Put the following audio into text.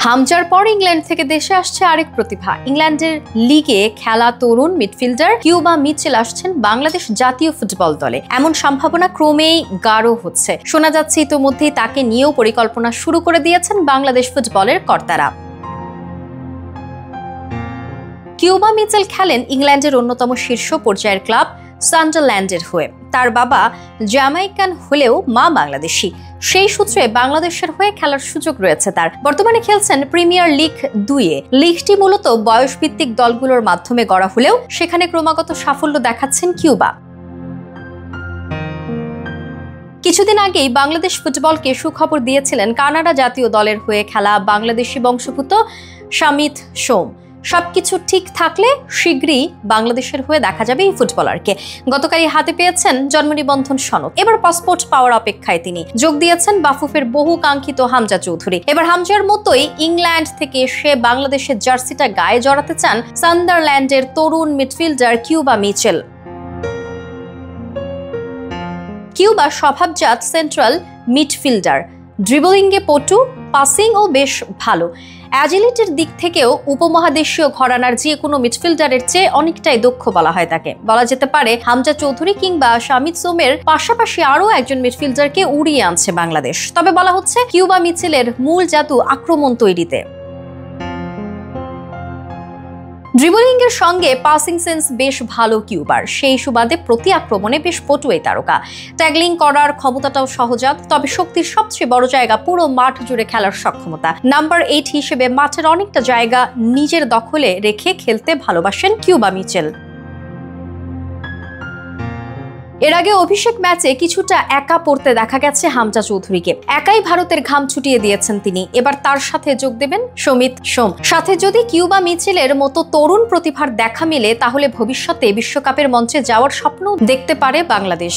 হামজার পর ইংল্যান্ড থেকে দেশে আসছে আরেক প্রতিভা। ইংল্যান্ডের লিগে খেলা তরুণ মিডফিল্ডার কিউবা মিচেল আসছেন বাংলাদেশ জাতীয় ফুটবল দলে। এমন সম্ভাবনা ক্রমেই গাঢ় হচ্ছে। শোনা যাচ্ছে ইতোমধ্যেই তাকে নিয়েও পরিকল্পনা শুরু করে দিয়েছেন বাংলাদেশ ফুটবলের কর্তারা। কিউবা মিচেল খেলেন ইংল্যান্ডের অন্যতম শীর্ষ পর্যায়ের ক্লাব সান্ডারল্যান্ডের হয়ে। তার বাবা জ্যামাইকান হলেও মা বাংলাদেশি। সেই সূত্রে বাংলাদেশের হয়ে খেলার সুযোগ রয়েছে তার। বর্তমানে খেলছেন প্রিমিয়ার লিগ 2-এ। লিগটি মূলত বয়সভিত্তিক দলগুলোর মাধ্যমে গড়া হলেও সেখানে ক্রমাগত সাফল্য দেখাচ্ছেন কিউবা। কিছুদিন আগেই বাংলাদেশ ফুটবলকে সুখবর দিয়েছিলেন কানাডা জাতীয় দলের হয়ে খেলা বাংলাদেশি বংশোদ্ভূত শামিত সোম। সবকিছু ঠিক থাকলে শীঘ্রই বাংলাদেশের হয়ে দেখা যাবে এই ফুটবলারকে। গতকালই হাতে পেয়েছেন জন্ম নিবন্ধন সনদ। এবার পাসপোর্ট পাওয়ার অপেক্ষায় তিনি। যোগ দিয়েছেন বাফুফের বহু কাঙ্ক্ষিত হামজা চৌধুরী। এবার হামজার মতোই ইংল্যান্ড থেকে সে বাংলাদেশের জার্সিটা গায়ে জড়াতে চান সান্ডারল্যান্ডের তরুণ মিডফিল্ডার কিউবা মিচেল। কিউবা স্বভাবজাত সেন্ট্রাল মিডফিল্ডার, ড্রিবলিংয়ে পটু, পাসিং ও বেশ ভালো। অ্যাজিলিটির দিক থেকেও উপমহাদেশীয় ঘরানার যে কোনো মিডফিল্ডারের চেয়ে অনেকটাই দক্ষ বলা হয় তাকে। বলা যেতে পারে হামজা চৌধুরী কিংবা শামিত সোমের পাশাপাশি আরও একজন মিডফিল্ডারকে উড়িয়ে আনছে বাংলাদেশ। তবে বলা হচ্ছে কিউবা মিচেলের মূল জাদু আক্রমণ তৈরিতে। ড্রিবলিং এর সঙ্গে পাসিং সেন্স বেশ ভালো কিউবার। সেই সুবাদে প্রতি আক্রমণে বেশ পটু এই তারকা। ট্যাগলিং করার ক্ষমতাটাও সহজাত। তবে শক্তির সবচেয়ে বড় জায়গা পুরো মাঠ জুড়ে খেলার সক্ষমতা। নাম্বার 8 হিসেবে মাঠের অনেকটা জায়গা নিজের দখলে রেখে খেলতে ভালোবাসেন কিউবা মিচেল। এর আগে অভিষেক ম্যাচে কিছুটা একা পড়তে দেখা গেছে হামজা চৌধুরীকে। একাই ভারতের ঘাম ছুটিয়ে দিয়েছেন তিনি। এবার তার সাথে যোগ দেবেন শামিত সোম। সাথে যদি কিউবা মিচেলের মতো তরুণ প্রতিভার দেখা মেলে তাহলে ভবিষ্যতে বিশ্বকাপের মঞ্চে যাওয়ার স্বপ্ন দেখতে পারে বাংলাদেশ।